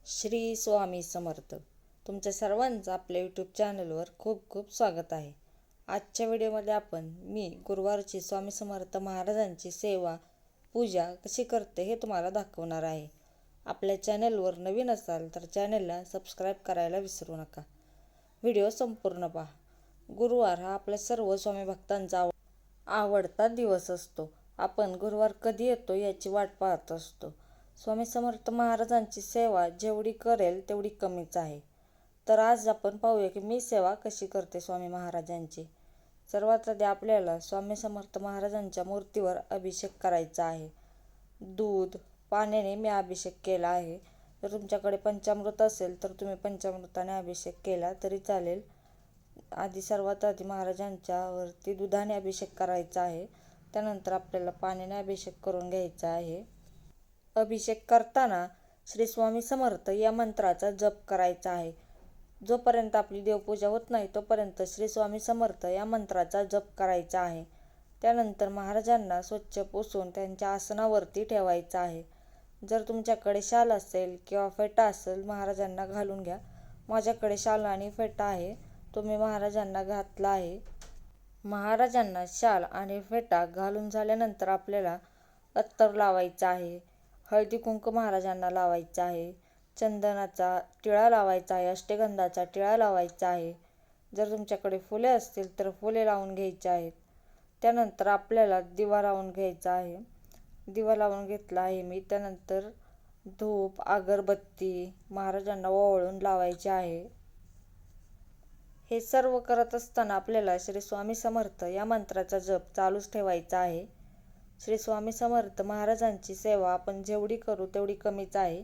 श्री स्वामी समर्थ. तुमच्या सर्वांचं आपल्या यूट्यूब चॅनलवर खूप खूप स्वागत आहे. आजच्या व्हिडिओमध्ये मी गुरुवारची स्वामी समर्थ महाराजांची सेवा पूजा कशी करते हे तुम्हाला दाखवणार आहे. आपल्या चॅनलवर नवीन असाल तर चॅनलला सबस्क्राईब करायला विसरू नका. व्हिडिओ संपूर्ण पहा. गुरुवार हा आपल्या सर्व स्वामी भक्तांचा आवडता दिवस असतो. आपण गुरुवार कधी येतो याची वाट पाहत असतो. स्वामी समर्थ महाराजांची सेवा जेवढी करेल तेवढी कमीच आहे. तर आज आपण पाहूया की मी सेवा कशी करते स्वामी महाराजांची. सर्वात आधी आपल्याला स्वामी समर्थ महाराजांच्या मूर्तीवर अभिषेक करायचा आहे. दूध पाण्याने मी अभिषेक केला आहे. जर तुमच्याकडे पंचामृत असेल तर तुम्ही पंचामृताने अभिषेक केला तरी चालेल. सर्वात आधी महाराजांच्या वरती दुधाने अभिषेक करायचा आहे. त्यानंतर आपल्याला पाण्याने अभिषेक करून घ्यायचा आहे. अभिषेक करताना श्री स्वामी समर्थ या मंत्राचा जप करायचा आहे. जोपर्यंत आपली देवपूजा होत नाही तोपर्यंत श्री स्वामी समर्थ या मंत्राचा जप करायचा आहे. त्यानंतर महाराजांना स्वच्छ पुसून त्यांच्या आसनावरती ठेवायचं आहे. जर तुमच्याकडे शाल असेल किंवा फेटा असेल महाराजांना घालून घ्या. माझ्याकडे शाल आणि फेटा आहे, तो मी महाराजांना घातला आहे. महाराजांना शाल आणि फेटा घालून झाल्यानंतर आपल्याला अत्तर लावायचा आहे. हळदी कुंकू महाराजांना लावायचा आहे. चंदनाचा टिळा लावायचा आहे. अष्टगंधाचा टिळा लावायचा आहे. जर तुमच्याकडे फुले असतील तर फुले लावून घ्यायची आहेत. त्यानंतर आपल्याला दिवा लावून घ्यायचा आहे. दिवा लावून घेतला आहे मी. त्यानंतर धूप अगरबत्ती महाराजांना ओवाळून लावायचे आहे. हे सर्व करत असताना आपल्याला श्री स्वामी समर्थ या मंत्राचा जप चालूच ठेवायचा आहे. श्री स्वामी समर्थ महाराजांची सेवा आपण जेवढी करू तेवढी कमीच आहे.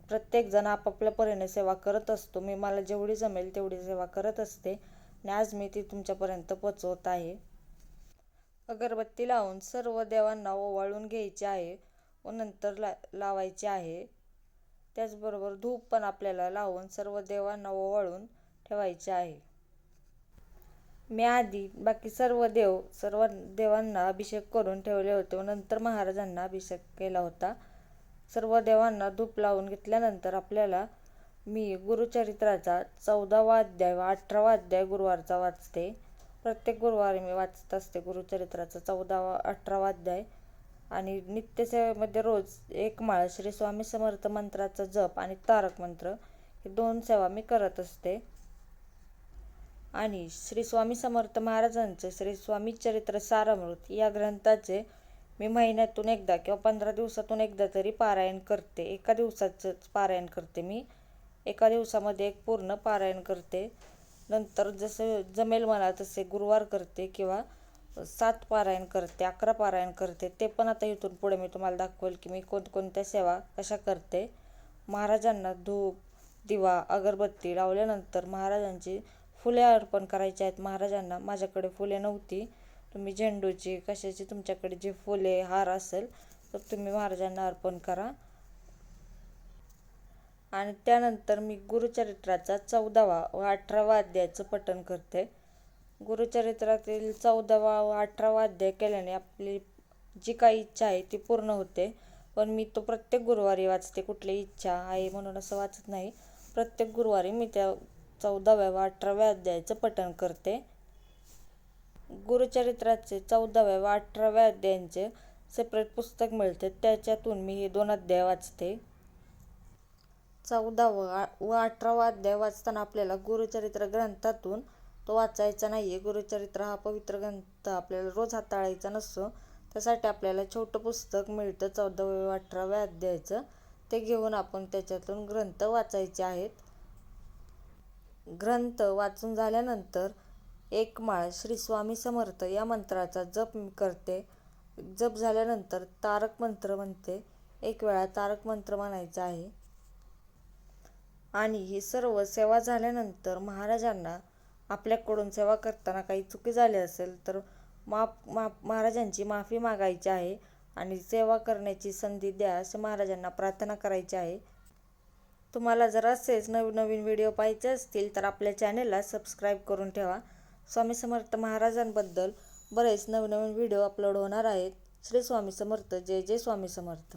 प्रत्येकजण आपापल्या परीने सेवा करत असतो. मला जेवढी जमेल तेवढी सेवा करत असते आणि आज मी ती तुमच्यापर्यंत पोचवत आहे. अगरबत्ती लावून सर्व देवांना ओवाळून घ्यायचे आहे व नंतर लावायचे आहे. त्याचबरोबर धूप पण आपल्याला लावून सर्व देवांना ओवाळून ठेवायचे आहे. मी आधी बाकी सर्व देवांना अभिषेक करून ठेवले होते व नंतर महाराजांना अभिषेक केला होता. सर्व देवांना धूप लावून घेतल्यानंतर आपल्याला मी गुरुचरित्राचा 14वा अध्याय व 18वा अध्याय गुरुवारचा वाचते. प्रत्येक गुरुवारी मी वाचत असते गुरुचरित्राचा 14वा 18वा अध्याय. आणि नित्यसेवेमध्ये रोज एक माळ श्री स्वामी समर्थ मंत्राचा जप आणि तारक मंत्र हे 2 सेवा मी करत असते. आणि श्री स्वामी समर्थ महाराजांचे श्री स्वामी चरित्र सारामृत या ग्रंथाचे मी महिन्यातून एकदा किंवा 15 दिवसातून एकदा तरी पारायण करते. एका दिवसाचंच पारायण करते मी. एका दिवसामध्ये एक पूर्ण पारायण करते. नंतर जसं जमेल मला तसे गुरुवार करते किंवा 7 पारायण करते, 11 पारायण करते. ते पण आता इथून पुढे मी तुम्हाला दाखवेल की मी कोणकोणत्या सेवा कशा करते. महाराजांना धूप दिवा अगरबत्ती लावल्यानंतर महाराजांची फुले अर्पण करायची आहेत. महाराजांना माझ्याकडे फुले नव्हती, तुम्ही झेंडूची कशाची तुमच्याकडे जे फुले हार असेल तर तुम्ही महाराजांना अर्पण करा. आणि त्यानंतर मी गुरुचरित्राचा 14वा व 18वा अध्यायाचं पठण करते. गुरुचरित्रातील 14वा व 18वा अध्याय केल्याने आपली जी काही इच्छा आहे ती पूर्ण होते. पण मी तो प्रत्येक गुरुवारी वाचते. कुठली इच्छा आहे म्हणून असं वाचत नाही. प्रत्येक गुरुवारी मी त्या 14व्या व 18व्या अध्यायाचं पठण करते. गुरुचरित्राचे 14व्या व 18व्या अध्यायांचे सेपरेट पुस्तक मिळते, त्याच्यातून मी हे 2 अध्याय वाचते. 14वा व 18वा अध्याय वाचताना आपल्याला गुरुचरित्र ग्रंथातून तो वाचायचा नाही आहे. गुरुचरित्र हा पवित्र ग्रंथ आपल्याला रोज हाताळायचा नसतो. त्यासाठी आपल्याला छोटं पुस्तक मिळतं 14व्या व 18व्या अध्यायाचं. ते घेऊन आपण त्याच्यातून ग्रंथ वाचायचे आहेत. ग्रंथ वाचून झाल्यानंतर एक माळ श्री स्वामी समर्थ या मंत्राचा जप मी करते. जप झाल्यानंतर तारक मंत्र म्हणते. 1 वेळा तारक मंत्र म्हणायचा आहे. आणि ही सर्व सेवा झाल्यानंतर महाराजांना आपल्याकडून सेवा करताना काही चुकी झाली असेल तर महाराजांची माफी मागायची आहे आणि सेवा करण्याची संधी द्या असे महाराजांना प्रार्थना करायची आहे. तुम्हाला जर असेच नवीन व्हिडिओ पाहायचे असतील तर आपल्या चॅनेलला सबस्क्राईब करून ठेवा. स्वामी समर्थ महाराजांबद्दल बरेच नवीन व्हिडिओ अपलोड होणार आहेत. श्री स्वामी समर्थ. जय जय स्वामी समर्थ.